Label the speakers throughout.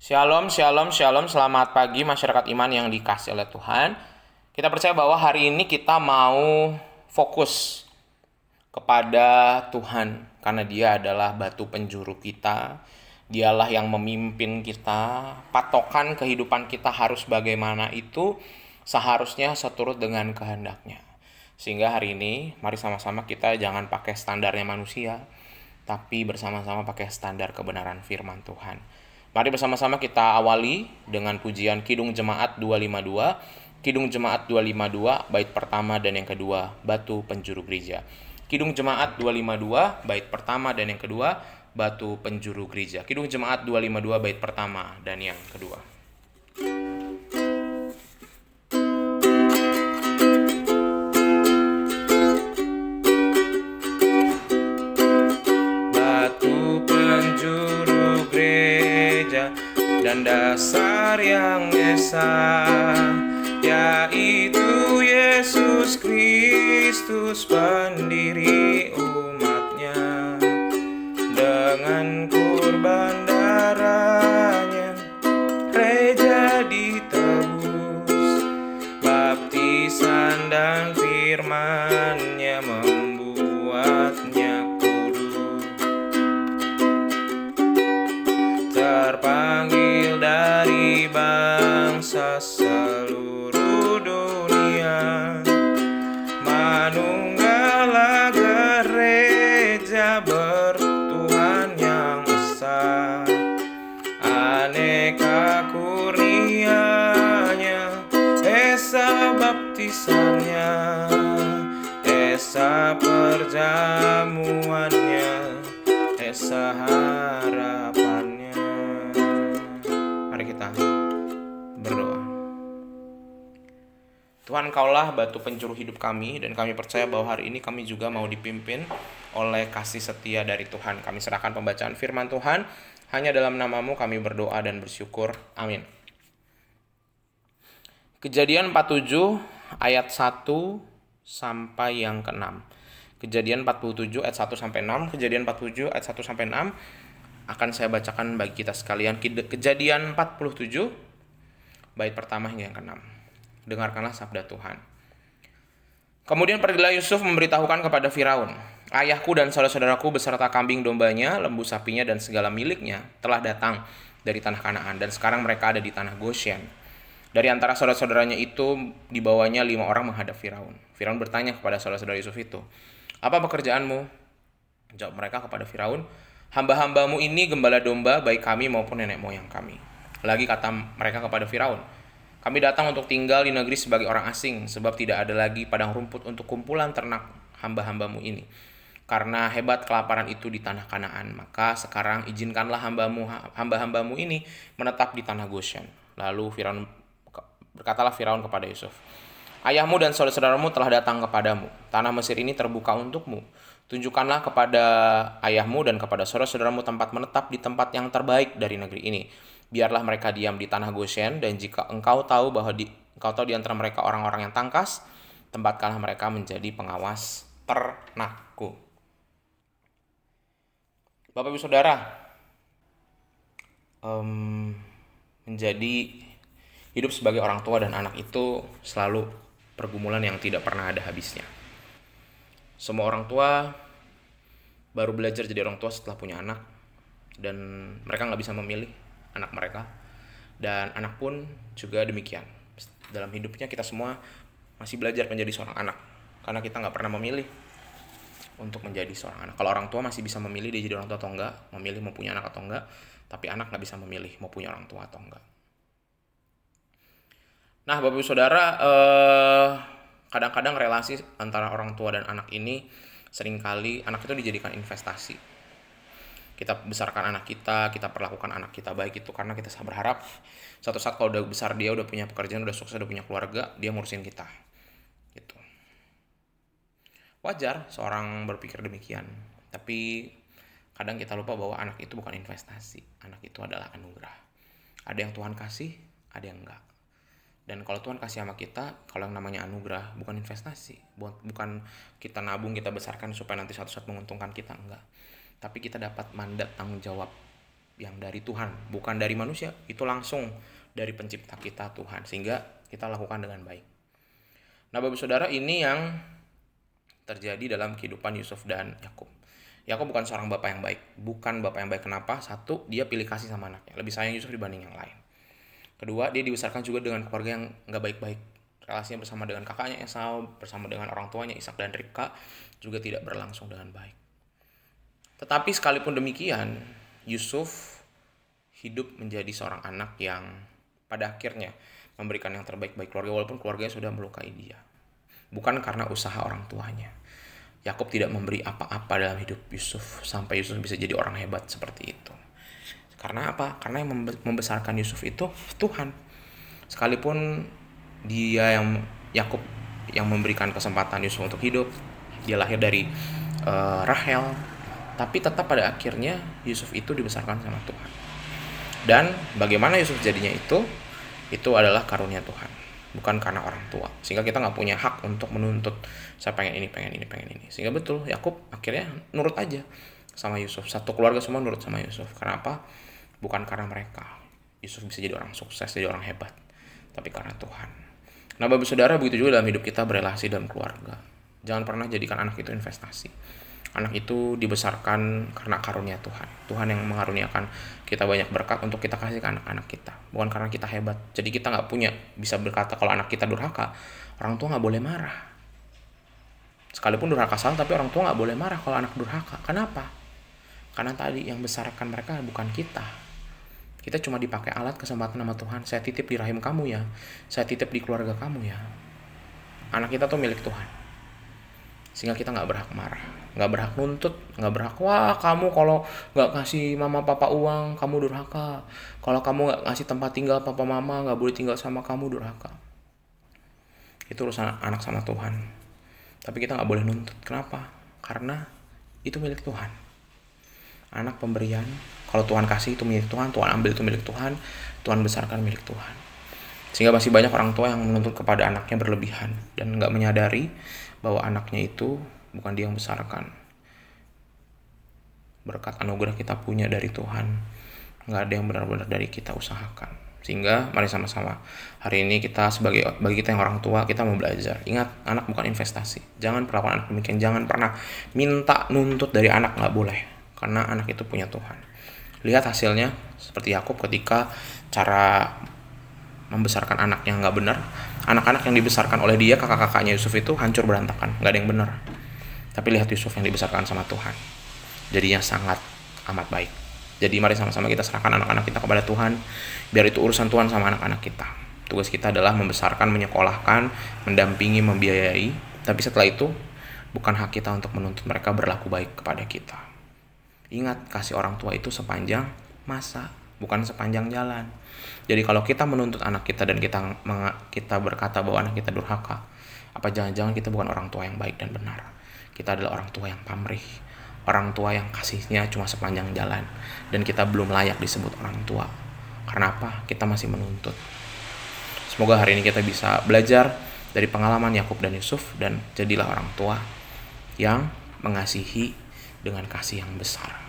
Speaker 1: Shalom, shalom, shalom. Selamat pagi masyarakat iman yang dikasih oleh Tuhan. Kita percaya bahwa hari ini kita mau fokus kepada Tuhan. Karena Dia adalah batu penjuru kita. Dialah yang memimpin kita. Patokan kehidupan kita harus bagaimana itu seharusnya seturut dengan kehendaknya. Sehingga hari ini mari sama-sama kita jangan pakai standarnya manusia, tapi bersama-sama pakai standar kebenaran firman Tuhan. Mari bersama-sama kita awali dengan pujian Kidung Jemaat 252. Kidung Jemaat 252 bait pertama dan yang kedua, Batu Penjuru Gereja. Kidung Jemaat 252 bait pertama dan yang kedua, Batu Penjuru Gereja. Kidung Jemaat 252 bait pertama dan yang kedua. Dan dasar yang esa, yaitu Yesus Kristus pendiri umatnya. Dengan kurban darahnya gereja ditebus, baptisan dan firman-Nya membuatnya kudus. Terpanggil dari bangsa seluruh dunia, manunggalah gereja bertuhan yang esa. Aneka kurnianya, esa baptisannya, esa perjamuannya, esa harapannya. Mari kita berdoa. Tuhan, Kaulah batu penjuru hidup kami, dan kami percaya bahwa hari ini kami juga mau dipimpin oleh kasih setia dari Tuhan. Kami serahkan pembacaan firman Tuhan, hanya dalam nama-Mu kami berdoa dan bersyukur. Amin. Kejadian 47 ayat 1 sampai yang ke-6. Kejadian 47 ayat 1 sampai 6, Kejadian 47 ayat 1 sampai 6 akan saya bacakan bagi kita sekalian. Kejadian 47 bait pertama hingga yang ke-6. Dengarkanlah sabda Tuhan. Kemudian pergilah Yusuf memberitahukan kepada Firaun, ayahku dan saudara-saudaraku beserta kambing dombanya, lembu sapinya dan segala miliknya telah datang dari tanah Kanaan, dan sekarang mereka ada di tanah Goshen. Dari antara saudara-saudaranya itu dibawanya 5 orang menghadap Firaun. Firaun bertanya kepada saudara-saudara Yusuf itu, apa pekerjaanmu? Jawab mereka kepada Firaun, hamba-hambamu ini gembala domba baik kami maupun nenek moyang kami. Lagi kata mereka kepada Firaun, kami datang untuk tinggal di negeri sebagai orang asing, sebab tidak ada lagi padang rumput untuk kumpulan ternak hamba-hambamu ini. Karena hebat kelaparan itu di tanah Kanaan, maka sekarang izinkanlah hamba-hambamu ini menetap di tanah Goshen. Lalu berkatalah Firaun kepada Yusuf, ayahmu dan saudara-saudaramu telah datang kepadamu. Tanah Mesir ini terbuka untukmu. Tunjukkanlah kepada ayahmu dan kepada saudara-saudaramu tempat menetap di tempat yang terbaik dari negeri ini. Biarlah mereka diam di tanah Goshen, dan jika engkau tahu di antara mereka orang-orang yang tangkas, tempatkanlah mereka menjadi pengawas ternakku. Bapak Ibu Saudara, menjadi hidup sebagai orang tua dan anak itu selalu pergumulan yang tidak pernah ada habisnya. Semua orang tua baru belajar jadi orang tua setelah punya anak, dan mereka nggak bisa memilih anak mereka, dan anak pun juga demikian. Dalam hidupnya kita semua masih belajar menjadi seorang anak, karena kita nggak pernah memilih untuk menjadi seorang anak. Kalau orang tua masih bisa memilih dia jadi orang tua atau enggak, memilih mau punya anak atau enggak, tapi anak nggak bisa memilih mau punya orang tua atau enggak. Nah, Bapak Ibu Saudara, kadang-kadang relasi antara orang tua dan anak ini seringkali anak itu dijadikan investasi. Kita besarkan anak kita perlakukan anak kita baik itu karena kita berharap suatu saat kalau udah besar dia udah punya pekerjaan, udah sukses, udah punya keluarga, dia ngurusin kita. Gitu. Wajar seorang berpikir demikian, tapi kadang kita lupa bahwa anak itu bukan investasi. Anak itu adalah anugerah. Ada yang Tuhan kasih, ada yang enggak. Dan kalau Tuhan kasih sama kita, kalau yang namanya anugerah bukan investasi, bukan kita nabung, kita besarkan supaya nanti suatu saat menguntungkan kita, enggak. Tapi kita dapat mandat tanggung jawab yang dari Tuhan, bukan dari manusia. Itu langsung dari pencipta kita, Tuhan, sehingga kita lakukan dengan baik. Nah, Bapak Saudara, ini yang terjadi dalam kehidupan Yusuf dan Yakub. Yakub bukan seorang bapak yang baik. Bukan bapak yang baik. Kenapa? Satu, dia pilih kasih sama anaknya. Lebih sayang Yusuf dibanding yang lain. Kedua, dia dibesarkan juga dengan keluarga yang nggak baik-baik. Relasinya bersama dengan kakaknya Esau, bersama dengan orang tuanya Ishak dan Ribka juga tidak berlangsung dengan baik. Tetapi sekalipun demikian, Yusuf hidup menjadi seorang anak yang pada akhirnya memberikan yang terbaik bagi keluarga, walaupun keluarganya sudah melukai dia. Bukan karena usaha orang tuanya. Yakub tidak memberi apa-apa dalam hidup Yusuf sampai Yusuf bisa jadi orang hebat seperti itu. Karena apa? Karena yang membesarkan Yusuf itu Tuhan. Sekalipun dia Yakub yang memberikan kesempatan Yusuf untuk hidup, dia lahir dari Rahel, tapi tetap pada akhirnya Yusuf itu dibesarkan sama Tuhan. Dan bagaimana Yusuf jadinya itu adalah karunia Tuhan, bukan karena orang tua. Sehingga kita nggak punya hak untuk menuntut saya pengen ini. Sehingga betul Yakub akhirnya nurut aja sama Yusuf. Satu keluarga semua nurut sama Yusuf. Kenapa? Bukan karena mereka Yusuf bisa jadi orang sukses, jadi orang hebat, tapi karena Tuhan. Nah, Bapak Saudara, begitu juga dalam hidup kita berelasi dalam keluarga. Jangan pernah jadikan anak itu investasi. Anak itu dibesarkan karena karunia Tuhan. Tuhan yang mengaruniakan kita banyak berkat untuk kita kasih ke anak-anak kita. Bukan karena kita hebat. Jadi kita nggak punya bisa berkata kalau anak kita durhaka, orang tua nggak boleh marah. Sekalipun durhaka salah, tapi orang tua nggak boleh marah kalau anak durhaka. Kenapa? Karena tadi yang besarkan mereka bukan kita. Kita cuma dipakai alat kesempatan sama Tuhan. Saya titip di rahim kamu ya. Saya titip di keluarga kamu ya. Anak kita tuh milik Tuhan. Sehingga kita gak berhak marah. Gak berhak nuntut. Gak berhak, wah kamu kalau gak kasih mama papa uang, kamu durhaka. Kalau kamu gak ngasih tempat tinggal papa mama, gak boleh tinggal sama kamu, durhaka. Itu urusan anak sama Tuhan. Tapi kita gak boleh nuntut. Kenapa? Karena itu milik Tuhan. Anak pemberian, kalau Tuhan kasih itu milik Tuhan, Tuhan ambil itu milik Tuhan, Tuhan besarkan milik Tuhan. Sehingga masih banyak orang tua yang menuntut kepada anaknya berlebihan dan gak menyadari bahwa anaknya itu bukan dia yang besarkan. Berkat anugerah kita punya dari Tuhan, gak ada yang benar-benar dari kita usahakan. Sehingga mari sama-sama hari ini bagi kita yang orang tua, kita mau belajar. Ingat, anak bukan investasi. Jangan perlakukan anak demikian. Jangan pernah minta nuntut dari anak, gak boleh. Karena anak itu punya Tuhan. Lihat hasilnya seperti Yakub ketika cara membesarkan anak yang nggak benar. Anak-anak yang dibesarkan oleh dia, kakak-kakaknya Yusuf itu hancur berantakan, nggak ada yang benar. Tapi lihat Yusuf yang dibesarkan sama Tuhan, jadinya sangat amat baik. Jadi mari sama-sama kita serahkan anak-anak kita kepada Tuhan, biar itu urusan Tuhan sama anak-anak kita. Tugas kita adalah membesarkan, menyekolahkan, mendampingi, membiayai. Tapi setelah itu bukan hak kita untuk menuntut mereka berlaku baik kepada kita. Ingat, kasih orang tua itu sepanjang masa, bukan sepanjang jalan. Jadi kalau kita menuntut anak kita dan kita berkata bahwa anak kita durhaka, apa jangan-jangan kita bukan orang tua yang baik dan benar. Kita adalah orang tua yang pamrih, orang tua yang kasihnya cuma sepanjang jalan, dan kita belum layak disebut orang tua. Karena apa? Kita masih menuntut. Semoga hari ini kita bisa belajar dari pengalaman Yakub dan Yusuf, dan jadilah orang tua yang mengasihi dengan kasih yang besar.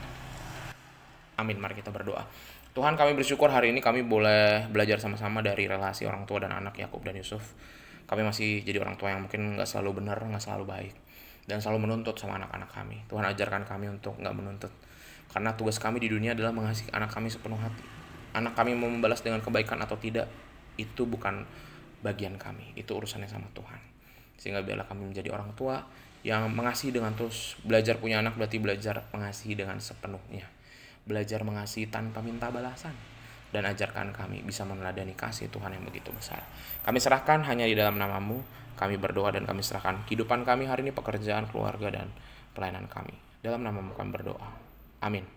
Speaker 1: Amin, mari kita berdoa. Tuhan, kami bersyukur hari ini kami boleh belajar sama-sama dari relasi orang tua dan anak Yakub dan Yusuf. Kami masih jadi orang tua yang mungkin gak selalu benar, gak selalu baik, dan selalu menuntut sama anak-anak kami. Tuhan, ajarkan kami untuk gak menuntut. Karena tugas kami di dunia adalah mengasihi anak kami sepenuh hati. Anak kami mau membalas dengan kebaikan atau tidak, itu bukan bagian kami, itu urusannya sama Tuhan. Sehingga biarlah kami menjadi orang tua yang mengasihi dengan terus. Belajar punya anak berarti belajar mengasihi dengan sepenuhnya. Belajar mengasihi tanpa minta balasan. Dan ajarkan kami bisa meneladani kasih Tuhan yang begitu besar. Kami serahkan hanya di dalam nama-Mu. Kami berdoa dan kami serahkan kehidupan kami hari ini, pekerjaan, keluarga, dan pelayanan kami. Dalam nama-Mu kami berdoa. Amin.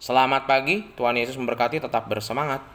Speaker 1: Selamat pagi, Tuhan Yesus memberkati, tetap bersemangat.